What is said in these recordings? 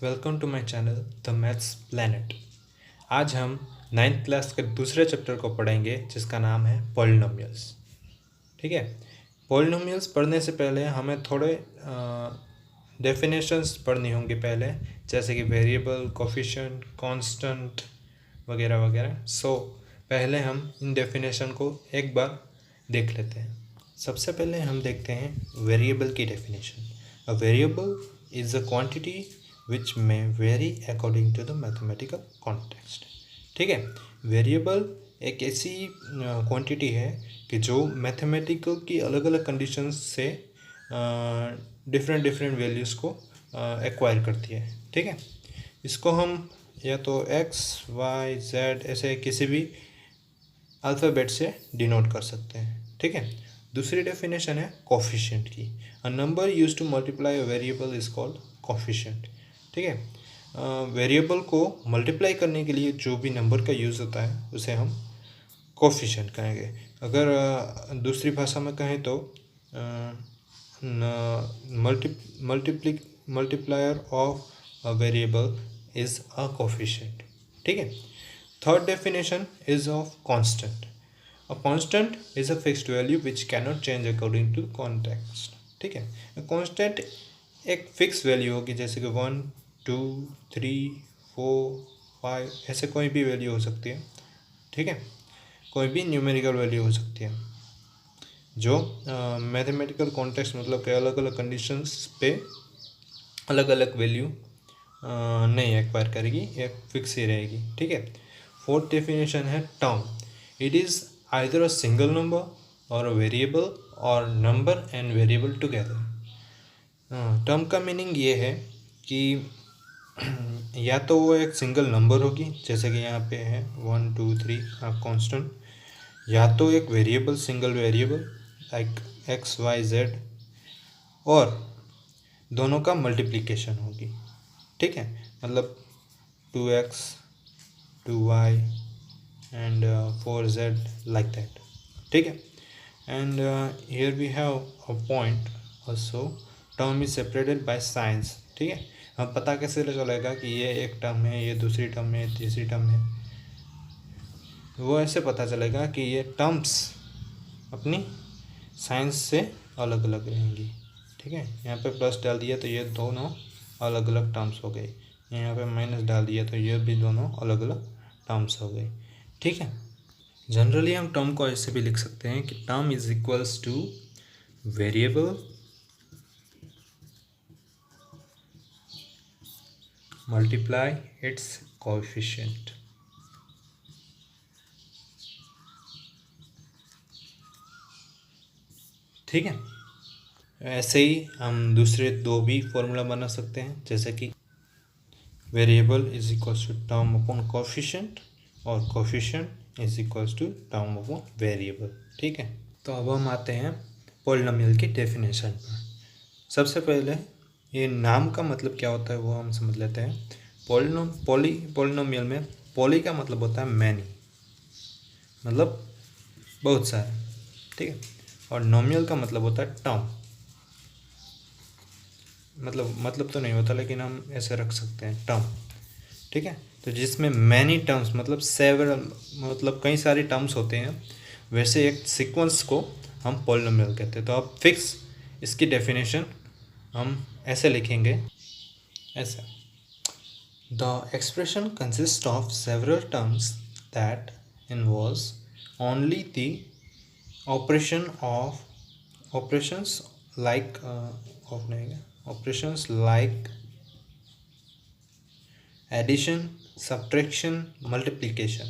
Welcome to my channel the maths planet. आज हम 9th class के दूसरे चैप्टर को पढ़ेंगे जिसका नाम है पॉलिनोमियल्स। ठीक है, पॉलिनोमियल्स पढ़ने से पहले हमें थोड़े डेफिनेशंस पढ़नी होंगी पहले, जैसे कि वेरिएबल, कोफिशिएंट, कांस्टेंट वगैरह वगैरह। पहले हम इन डेफिनेशन को एक बार देख लेते हैं। सबसे पहले हम देखते हैं वेरिएबल की definition. A variable is a quantity which may vary according to the mathematical context। ठीक है, वेरिएबल एक ऐसी क्वांटिटी है कि जो मैथमेटिकल की अलग अलग कंडीशंस से डिफरेंट वैल्यूज़ को एक्वायर करती है। ठीक है, इसको हम या तो x, y, z ऐसे किसी भी अल्फ़ाबेट से डिनोट कर सकते हैं। ठीक है, दूसरी डेफिनेशन है कोफिशिएंट की। A number used to multiply a variable is called coefficient. ठीक है, वेरिएबल को मल्टीप्लाई करने के लिए जो भी नंबर का यूज़ होता है उसे हम कोफिशिएंट कहेंगे। अगर दूसरी भाषा में कहें तो multiplier of a variable is a coefficient. ठीक है, third definition is of constant. A constant is a fixed value which cannot change according to context. ठीक है, कांस्टेंट एक फिक्स वैल्यू होगी, जैसे कि 1, 2, 3, 4, 5 ऐसे कोई भी वैल्यू हो सकती है। ठीक है, कोई भी न्यूमेरिकल वैल्यू हो सकती है जो मैथमेटिकल कॉन्टेक्स्ट मतलब कि अलग अलग कंडीशंस पे अलग अलग वैल्यू नहीं एक्वायर करेगी, एक फिक्स ही रहेगी। ठीक है, फोर्थ डेफिनेशन है term. It is either a single number और अ वेरिएबल और number and variable together. Term का मीनिंग ये है कि या तो वो एक सिंगल नंबर होगी, जैसे कि यहाँ पे है 1, 2, 3 कांस्टेंट, या तो एक variable, single variable like x, y, z, और दोनों का मल्टीप्लिकेशन होगी। ठीक है, मतलब 2x 2y and 4z like that. ठीक है, and here we have a point also, term is separated by science. ठीक है, हम पता कैसे चलेगा कि ये एक टर्म है, ये दूसरी टर्म है, तीसरी टर्म है? वो ऐसे पता चलेगा कि ये टर्म्स अपनी साइंस से अलग अलग रहेंगी। ठीक है, यहाँ पे प्लस डाल दिया तो ये दोनों अलग अलग टर्म्स हो गए, यहाँ पे माइनस डाल दिया तो ये भी दोनों अलग अलग टर्म्स हो गए। ठीक है, जनरली हम टर्म को ऐसे भी लिख सकते हैं कि term is equals two variable multiply it's coefficient. ठीक है, ऐसे ही हम दूसरे दो भी फॉर्मूला बना सकते हैं, जैसे कि variable is equals to term upon coefficient और coefficient is equals to term upon variable. ठीक है, तो अब हम आते हैं पॉलिनोमियल की डेफिनेशन पर। सबसे पहले ये नाम का मतलब क्या होता है वो हम समझ लेते हैं। पॉलिनोमियल में पॉली का मतलब होता है मैनी, मतलब बहुत सारे। ठीक है, और नोमियल का मतलब होता है टर्म, मतलब तो नहीं होता लेकिन हम ऐसे रख सकते हैं टर्म। ठीक है, तो जिसमें मैनी टर्म्स मतलब सेवरल मतलब कई सारे टर्म्स होते हैं, वैसे एक सीक्वेंस को हम पॉलिनोमियल कहते हैं। तो अब फिक्स इसकी डेफिनेशन हम ऐसे लिखेंगे, ऐसे: the expression consist of several terms that involves only the operations like operations like addition, subtraction, multiplication.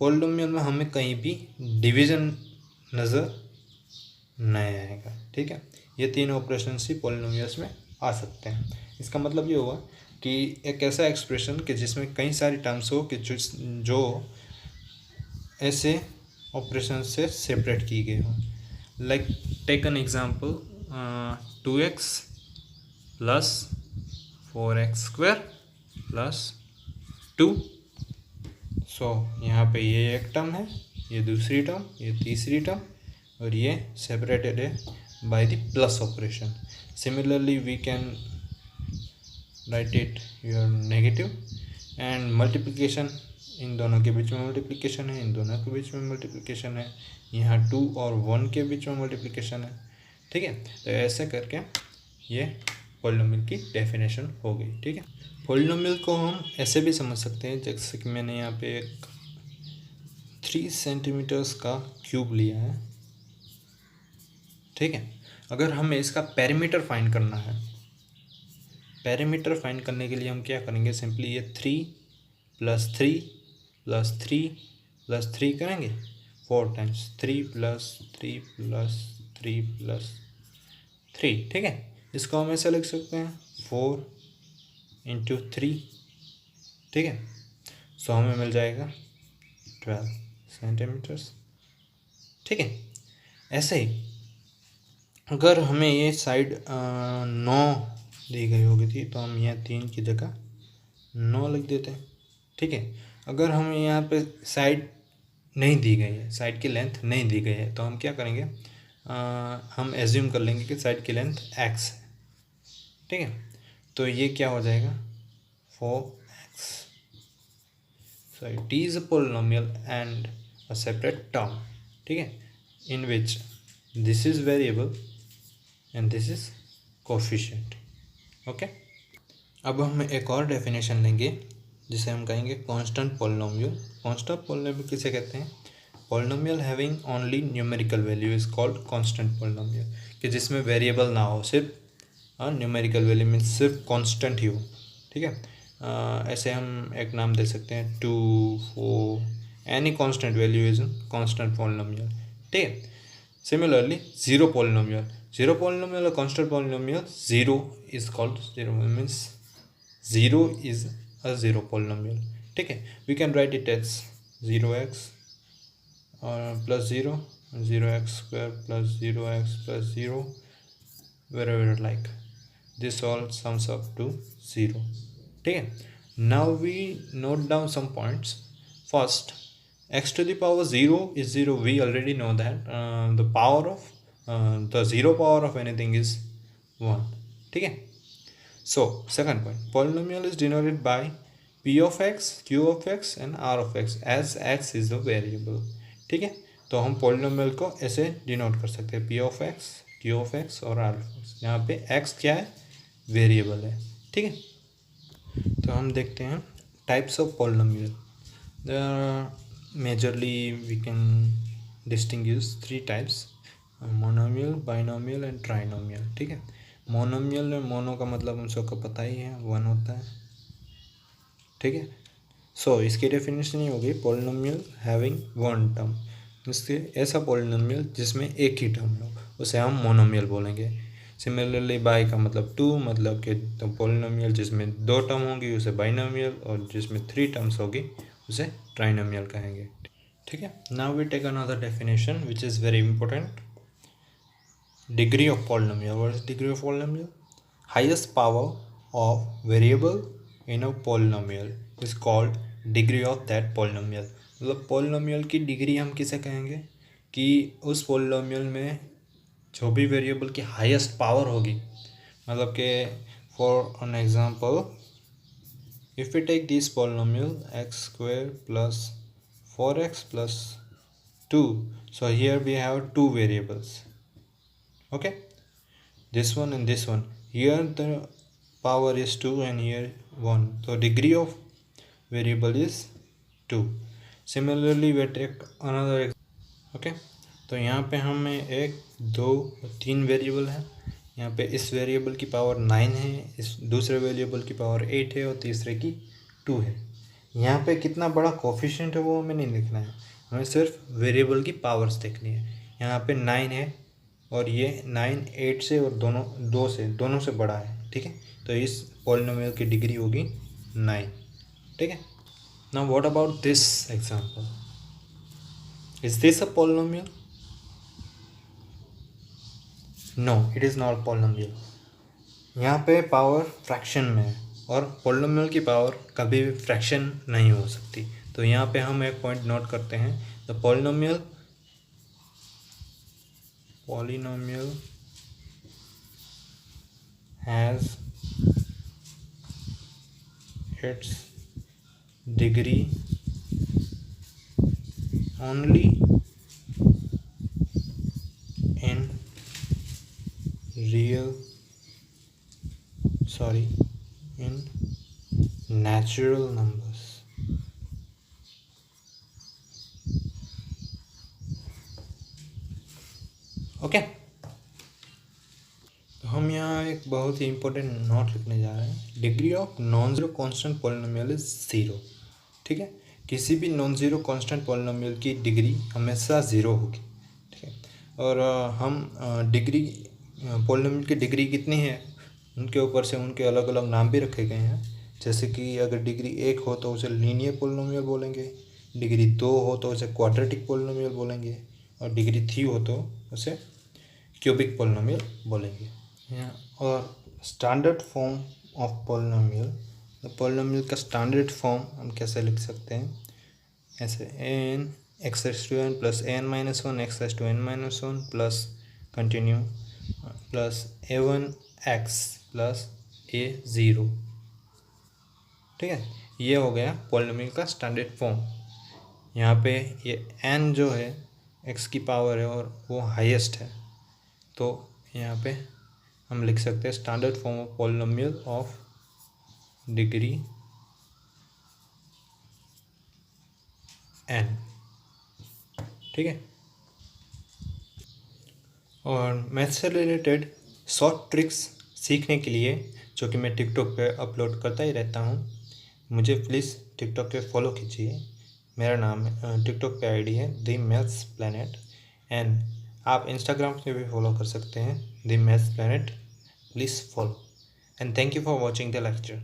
Polynomial में हमें कहीं भी डिवीज़न नज़र नहीं आएगा। ठीक है, ये तीन ऑपरेशंस ही पॉलिनोमियल्स में आ सकते हैं। इसका मतलब ये हुआ कि एक ऐसा एक्सप्रेशन कि जिसमें कई सारी टर्म्स हो कि जो ऐसे ऑपरेशन से सेपरेट की गई हो। Like take an example, 2x plus 4x² plus 2। यहाँ पे ये एक टर्म है, ये दूसरी टर्म, ये तीसरी टर्म, और ये सेपरेटेड है by the plus operation. Similarly we can write it your negative, and multiplication, इन दोनों के बीच में मल्टीप्लिकेशन है, इन दोनों के बीच में मल्टीप्लिकेशन है, यहाँ 2 और 1 के बीच में मल्टीप्लिकेशन है। ठीक है, तो ऐसे करके ये पॉलिनोमियल की डेफिनेशन हो गई। ठीक है, पॉलिनोमियल को हम ऐसे भी समझ सकते हैं, जैसे कि मैंने यहाँ पे एक 3 सेंटीमीटर्स का क्यूब लिया है। ठीक है, अगर हमें इसका पेरीमीटर फाइंड करना है, पेरीमीटर फाइंड करने के लिए हम क्या करेंगे, सिंपली ये 3 + 3 + 3 + 3 करेंगे 4 टाइम्स, 3 + 3 + 3 + 3। ठीक है, इसको हम ऐसे लिख सकते हैं 4 × 3। ठीक है, सो हमें मिल जाएगा 12 सेंटीमीटर्स। ठीक है, ऐसे ही अगर हमें ये साइड 9 दी गई होगी थी, तो हम यहाँ 3 की जगह 9 लिख देते हैं। ठीक है, अगर हमें यहाँ पे साइड नहीं दी गई है, साइड की लेंथ नहीं दी गई है, तो हम क्या करेंगे, हम एज्यूम कर लेंगे कि साइड की लेंथ x है। ठीक है, तो ये क्या हो जाएगा 4x। So it is a polynomial and a separate term. ठीक है, in which this is variable and this is coefficient. Okay, अब हम एक और डेफिनेशन लेंगे, जिसे हम कहेंगे कांस्टेंट पोलिनोमियल। कांस्टेंट पोलिनोमियल किसे कहते हैं, polynomial having only numerical value is called constant polynomial, कि जिसमें वेरिएबल ना हो, सिर्फ न्यूमेरिकल वैल्यू मीन सिर्फ कांस्टेंट ही हो। ठीक है, ऐसे हम एक नाम दे सकते हैं 2, 4, any constant value is constant polynomial. ठीक है, सिमिलरली जीरो पोलिनोमियल और constant polynomial, zero is called zero means zero is a zero polynomial. ठीक है, we can write it as 0x + 0, 0x² + 0x + 0, wherever like this all sums up to 0. ठीक है, now we note down some points. First, x to the power 0 is 0. We already know that the power of the zero power of anything is 1. ठीक है, so second point, polynomial is denoted by p of x, q of x and r of x as x is the variable. ठीक है, तो हम polynomial को ऐसे denote कर सकते हैं, p of x, q of x और r of x। यहाँ पे x क्या है, वेरिएबल है। ठीक है, तो हम देखते हैं types of polynomial. There are majorly we can distinguish 3 types, monomial, binomial and trinomial. ठीक है, मोनोमियल में मोनो का मतलब हम सबको पता ही है, 1 होता है। ठीक है, सो इसकी डेफिनेशन ये हो गई, पोलिनोमियल हैविंग 1 टर्म, इससे ऐसा पोलिनोमियल जिसमें एक ही टर्म हो, उसे हम मोनोमियल बोलेंगे। सिमिलरली बाई का मतलब 2, मतलब कि तो पोलिनोमियल जिसमें 2 टर्म होंगी उसे बाइनोमियल, और जिसमें 3 टर्म्स होगी उसे ट्राइनोमियल कहेंगे। ठीक है, now we take another definition which is very important, degree of polynomial. What is degree of polynomial, highest power of variable in a polynomial is called degree of that polynomial. मतलब polynomial की degree हम किसे कहेंगे, कि उस polynomial में जो भी वेरिएबल की हाईएस्ट पावर होगी, मतलब कि for an example if we take this polynomial x² + 4x + 2, so here we have 2 variables. Okay, this one and this one, here the power is 2 and here 1, so degree of variable is 2. Similarly we take another okay, तो यहाँ पे हमें 1, 2, 3 variable है। यहाँ पे इस variable की power 9 है, इस दूसरे वेरिएबल की पावर 8 है और तीसरे की 2 है। यहाँ पे कितना बड़ा कोफिशिएंट है वो हमें नहीं लिखना है, हमें सिर्फ वेरिएबल की पावर्स देखनी है। यहाँ पे 9 है और ये 9 8 से और दोनों से बड़ा है। ठीक है, तो इस पॉलिनोमियल की डिग्री होगी 9। ठीक है, now what about this example, is this a polynomial, no it is not polynomial. यहाँ पे पावर फ्रैक्शन में है और पॉलिनोमियल की पावर कभी भी फ्रैक्शन नहीं हो सकती। तो यहाँ पे हम एक पॉइंट नोट करते हैं, the polynomial has its degree only in real in natural numbers. Okay, तो हम यहाँ एक बहुत ही इंपॉर्टेंट नोट लिखने जा रहे हैं। Degree of non zero constant polynomial is zero. ठीक है, किसी भी नॉन ज़ीरो कांस्टेंट पॉलिनोमियल की डिग्री हमेशा ज़ीरो होगी। ठीक है, और हम डिग्री पॉलिनोमियल की डिग्री कितनी है उनके ऊपर से उनके अलग अलग नाम भी रखे गए हैं। जैसे कि अगर डिग्री 1 हो तो उसे लीनियर पॉलिनोमियल बोलेंगे, डिग्री 2 हो तो उसे क्वाड्रेटिक पॉलिनोमियल बोलेंगे, और डिग्री 3 हो तो उसे क्यूबिक पॉलिनोमियल बोलेंगे। और standard form of polynomial, polynomial का स्टैंडर्ड फॉर्म हम कैसे लिख सकते हैं, ऐसे n x s to n plus n minus one x s to n minus one plus continue plus a one x plus a zero. ठीक है, ये हो गया पॉलिनोमियल का स्टैंडर्ड फॉर्म। यहाँ पे ये एन जो है एक्स की पावर है और वो हाईएस्ट है, तो यहाँ पे हम लिख सकते हैं standard form of polynomial of degree n. ठीक है, और मैथ से रिलेटेड शॉर्ट ट्रिक्स सीखने के लिए, जो कि मैं टिकटॉक पे अपलोड करता ही रहता हूँ, मुझे प्लीज़ टिकटॉक पे फॉलो कीजिए। मेरा नाम है, टिकटॉक पे आईडी है द मैथ्स प्लैनेट, एंड आप इंस्टाग्राम पे भी फॉलो कर सकते हैं the maths planet. Please follow, and thank you for watching the lecture.